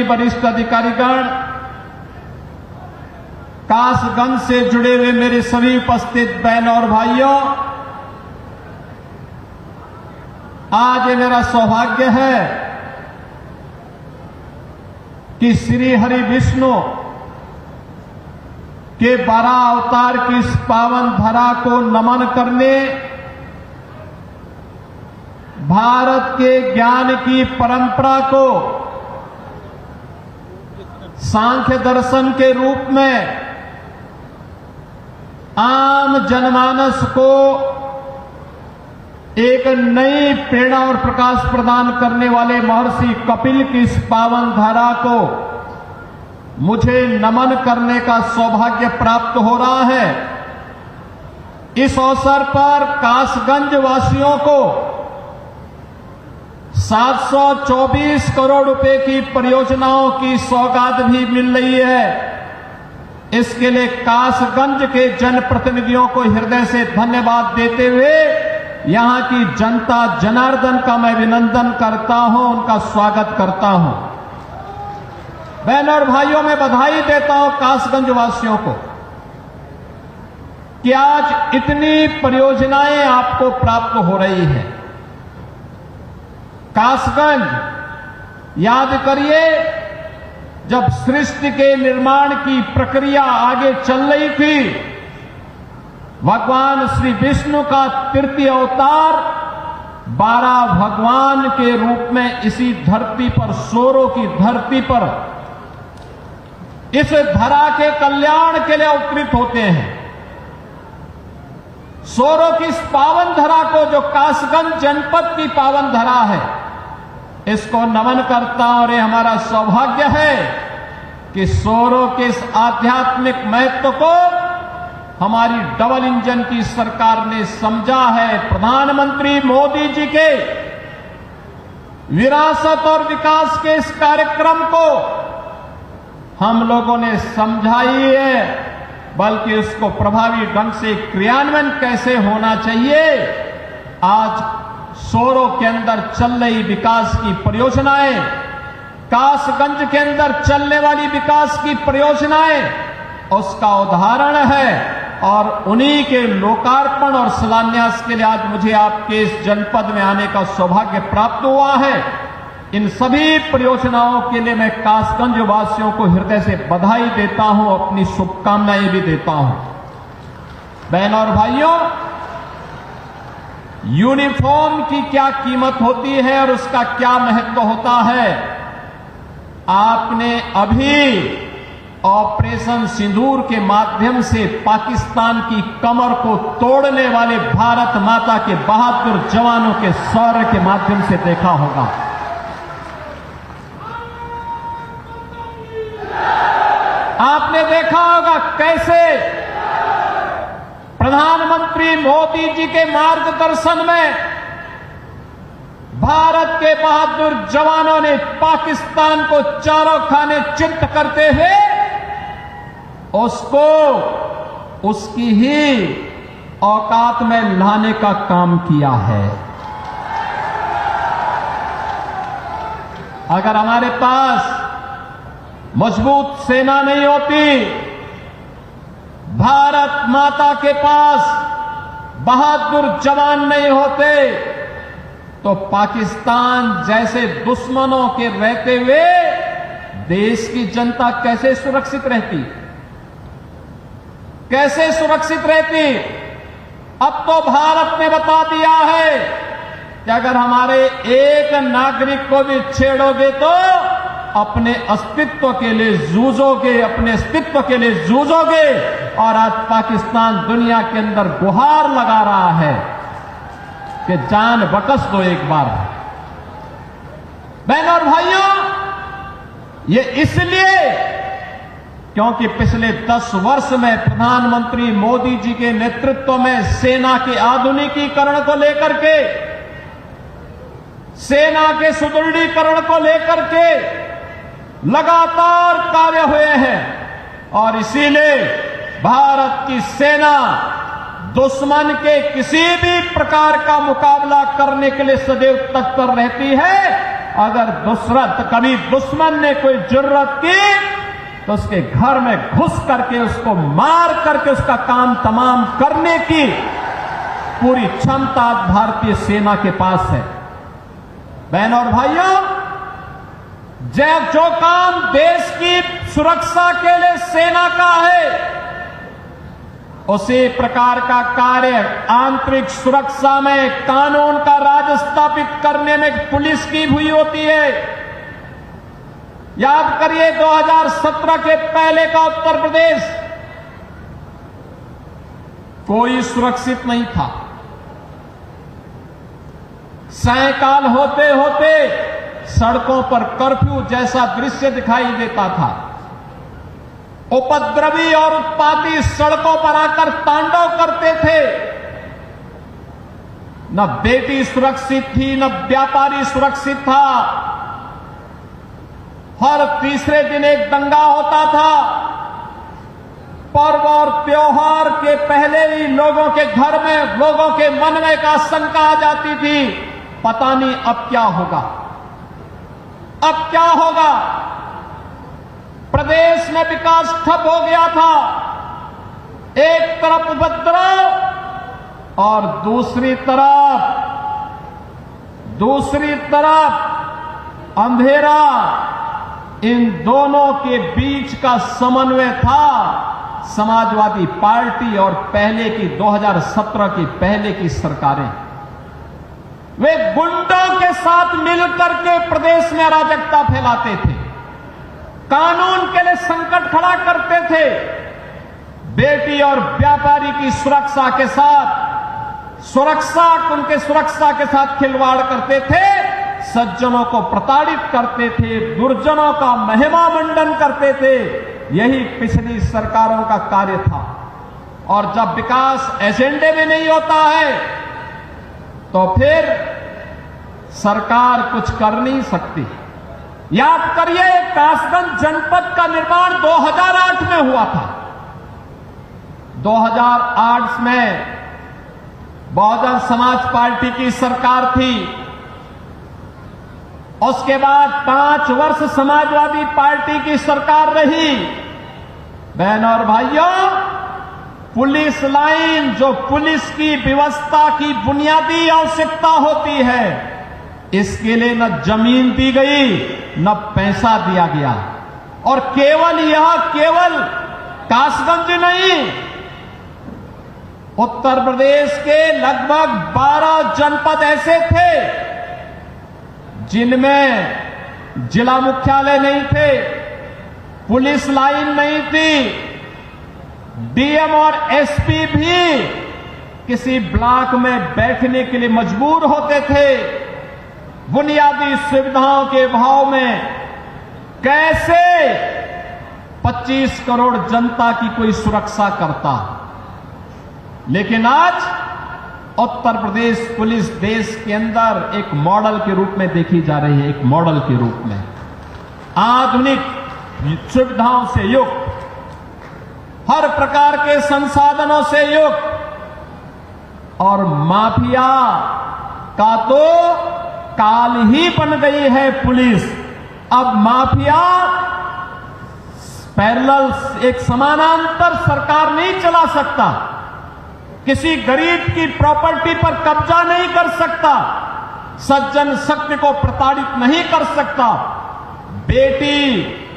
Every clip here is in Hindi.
सभी वरिष्ठ अधिकारीगण, कासगंज से जुड़े हुए मेरे सभी उपस्थित बहनों और भाइयों, आज ये मेरा सौभाग्य है कि श्री हरि विष्णु के 12 अवतार की इस पावन धरा को नमन करने, भारत के ज्ञान की परंपरा को सांख्य दर्शन के रूप में आम जनमानस को एक नई प्रेरणा और प्रकाश प्रदान करने वाले महर्षि कपिल की इस पावन धारा को मुझे नमन करने का सौभाग्य प्राप्त हो रहा है। इस अवसर पर कासगंज वासियों को 724 करोड़ रुपए की परियोजनाओं की सौगात भी मिल रही है। इसके लिए कासगंज के जनप्रतिनिधियों को हृदय से धन्यवाद देते हुए यहां की जनता जनार्दन का मैं अभिनंदन करता हूं, उनका स्वागत करता हूं। बहनों और भाइयों, मैं बधाई देता हूं कासगंज वासियों को कि आज इतनी परियोजनाएं आपको प्राप्त हो रही हैं। कासगंज, याद करिए, जब सृष्टि के निर्माण की प्रक्रिया आगे चल रही थी, भगवान श्री विष्णु का तृतीय अवतार 12 भगवान के रूप में इसी धरती पर, सोरों की धरती पर, इस धरा के कल्याण के लिए अवतरित होते हैं। सोरों की इस पावन धरा को, जो कासगंज जनपद की पावन धरा है, इसको नमन करता हूं। और ये हमारा सौभाग्य है कि सोरों के इस आध्यात्मिक महत्व को हमारी डबल इंजन की सरकार ने समझा है। प्रधानमंत्री मोदी जी के विरासत और विकास के इस कार्यक्रम को हम लोगों ने समझा ही है, बल्कि उसको प्रभावी ढंग से क्रियान्वयन कैसे होना चाहिए, आज सोरों के अंदर चल रही विकास की परियोजनाएं, कासगंज के अंदर चलने वाली विकास की परियोजनाएं उसका उदाहरण है। और उन्हीं के लोकार्पण और शिलान्यास के लिए आज मुझे आपके इस जनपद में आने का सौभाग्य प्राप्त हुआ है। इन सभी परियोजनाओं के लिए मैं कासगंज वासियों को हृदय से बधाई देता हूं, अपनी शुभकामनाएं भी देता हूं। बहनों और भाइयों, यूनिफॉर्म की क्या कीमत होती है और उसका क्या महत्व होता है, आपने अभी ऑपरेशन सिंदूर के माध्यम से पाकिस्तान की कमर को तोड़ने वाले भारत माता के बहादुर जवानों के शौर्य के माध्यम से देखा होगा। आपने देखा होगा कैसे प्रधानमंत्री मोदी जी के मार्गदर्शन में भारत के बहादुर जवानों ने पाकिस्तान को चारों खाने चित्त करते हुए उसको उसकी ही औकात में लाने का काम किया है। अगर हमारे पास मजबूत सेना नहीं होती, भारत माता के पास बहादुर जवान नहीं होते, तो पाकिस्तान जैसे दुश्मनों के रहते हुए देश की जनता कैसे सुरक्षित रहती, कैसे सुरक्षित रहती। अब तो भारत ने बता दिया है कि अगर हमारे एक नागरिक को भी छेड़ोगे तो अपने अस्तित्व के लिए जूझोगे, अपने अस्तित्व के लिए जूझोगे। और आज पाकिस्तान दुनिया के अंदर गुहार लगा रहा है कि जान बख्श दो एक बार। बहनों और भाइयों, ये इसलिए क्योंकि पिछले 10 वर्ष में प्रधानमंत्री मोदी जी के नेतृत्व में सेना के आधुनिकीकरण को लेकर के, सेना के सुदृढ़ीकरण को लेकर के लगातार कार्य हुए हैं। और इसीलिए भारत की सेना दुश्मन के किसी भी प्रकार का मुकाबला करने के लिए सदैव तत्पर रहती है। अगर कभी दुश्मन ने कोई जरूरत की तो उसके घर में घुस करके उसको मार करके उसका काम तमाम करने की पूरी क्षमता भारतीय सेना के पास है। बहनों और भाइयों, जो काम देश की सुरक्षा के लिए सेना का है, उसी प्रकार का कार्य आंतरिक सुरक्षा में कानून का राज स्थापित करने में पुलिस की हुई होती है। याद करिए 2017 के पहले का उत्तर प्रदेश कोई सुरक्षित नहीं था। सायंकाल होते होते सड़कों पर कर्फ्यू जैसा दृश्य दिखाई देता था। उपद्रवी और उत्पाती सड़कों पर आकर तांडव करते थे। न बेटी सुरक्षित थी, न व्यापारी सुरक्षित था। हर तीसरे दिन एक दंगा होता था। पर्व और त्योहार के पहले ही लोगों के घर में, लोगों के मन में एक आशंका आ जाती थी, पता नहीं अब क्या होगा, अब क्या होगा। प्रदेश में विकास ठप हो गया था। एक तरफ उपद्रव और दूसरी तरफ अंधेरा। इन दोनों के बीच का समन्वय था समाजवादी पार्टी और पहले की 2017 की पहले की सरकारें। वे गुंडों के साथ मिलकर के प्रदेश में अराजकता फैलाते थे, कानून के लिए संकट खड़ा करते थे। बेटी और व्यापारी की सुरक्षा के साथ उनके सुरक्षा के साथ खिलवाड़ करते थे। सज्जनों को प्रताड़ित करते थे, दुर्जनों का महिमा मंडन करते थे। यही पिछली सरकारों का कार्य था। और जब विकास एजेंडे में नहीं होता है तो फिर सरकार कुछ कर नहीं सकती। याद करिए, कासगंज जनपद का निर्माण 2008 में हुआ था। 2008 में बहुजन समाज पार्टी की सरकार थी। उसके बाद 5 वर्ष समाजवादी पार्टी की सरकार रही। बहनों और भाइयों, पुलिस लाइन जो पुलिस की व्यवस्था की बुनियादी आवश्यकता होती है, इसके लिए न जमीन दी गई न पैसा दिया गया। और केवल कासगंज नहीं, उत्तर प्रदेश के लगभग 12 जनपद ऐसे थे जिनमें जिला मुख्यालय नहीं थे, पुलिस लाइन नहीं थी। डीएम और एसपी भी किसी ब्लॉक में बैठने के लिए मजबूर होते थे। बुनियादी सुविधाओं के अभाव में कैसे 25 करोड़ जनता की कोई सुरक्षा करता। लेकिन आज उत्तर प्रदेश पुलिस देश के अंदर एक मॉडल के रूप में देखी जा रही है। एक मॉडल के रूप में आधुनिक सुविधाओं से युक्त, हर प्रकार के संसाधनों से युक्त। और माफिया का तो काल ही बन गई है पुलिस। अब माफिया पैरेलल, एक समानांतर सरकार नहीं चला सकता, किसी गरीब की प्रॉपर्टी पर कब्जा नहीं कर सकता, सज्जन शक्ति को प्रताड़ित नहीं कर सकता, बेटी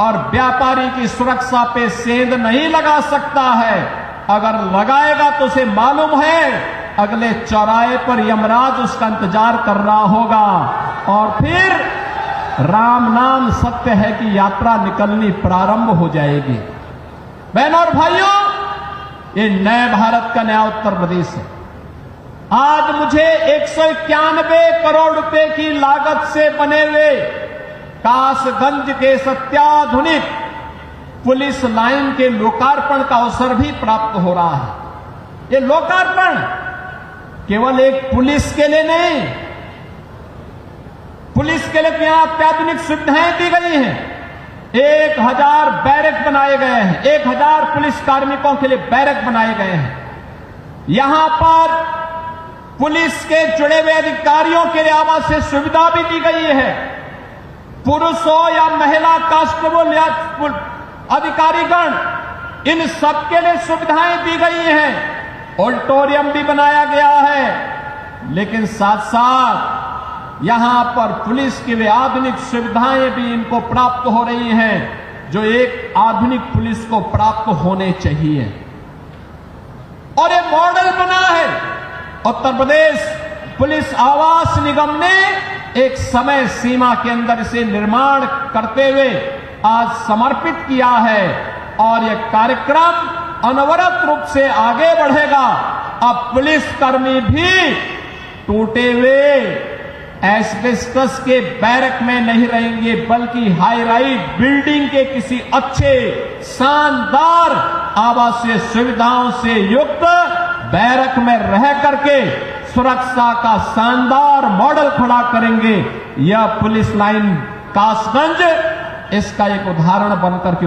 और व्यापारी की सुरक्षा पे सेंध नहीं लगा सकता है। अगर लगाएगा तो उसे मालूम है अगले चौराहे पर यमराज उसका इंतजार कर रहा होगा और फिर राम नाम सत्य है कि यात्रा निकलनी प्रारंभ हो जाएगी। बहनों और भाइयों, ये नए भारत का नया उत्तर प्रदेश है। आज मुझे 191 करोड़ रुपए की लागत से बने हुए कासगंज के अत्याधुनिक पुलिस लाइन के लोकार्पण का अवसर भी प्राप्त हो रहा है। ये लोकार्पण केवल एक पुलिस के लिए नहीं, पुलिस के लिए यहां अत्याधुनिक सुविधाएं दी गई हैं। 1000 बैरक बनाए गए हैं, 1000 पुलिस कार्मिकों के लिए बैरक बनाए गए हैं। यहां पर पुलिस के जुड़े हुए अधिकारियों के लिए आवासीय सुविधा भी दी गई है। पुरुष हो या महिला कांस्टेबल या अधिकारीगण, इन सबके लिए सुविधाएं दी गई हैं। ऑडिटोरियम भी बनाया गया है, लेकिन साथ साथ यहां पर पुलिस की वे आधुनिक सुविधाएं भी इनको प्राप्त हो रही हैं जो एक आधुनिक पुलिस को प्राप्त होने चाहिए। और ये मॉडल बना है। उत्तर प्रदेश पुलिस आवास निगम ने एक समय सीमा के अंदर इसे निर्माण करते हुए आज समर्पित किया है और यह कार्यक्रम अनवरत रूप से आगे बढ़ेगा। अब पुलिसकर्मी भी टूटे हुए एस्बेस्टस के बैरक में नहीं रहेंगे, बल्कि हाई राइज बिल्डिंग के किसी अच्छे शानदार आवासीय सुविधाओं से युक्त बैरक में रह करके सुरक्षा का शानदार मॉडल खड़ा करेंगे। यह पुलिस लाइन कासगंज इसका एक उदाहरण बनकर के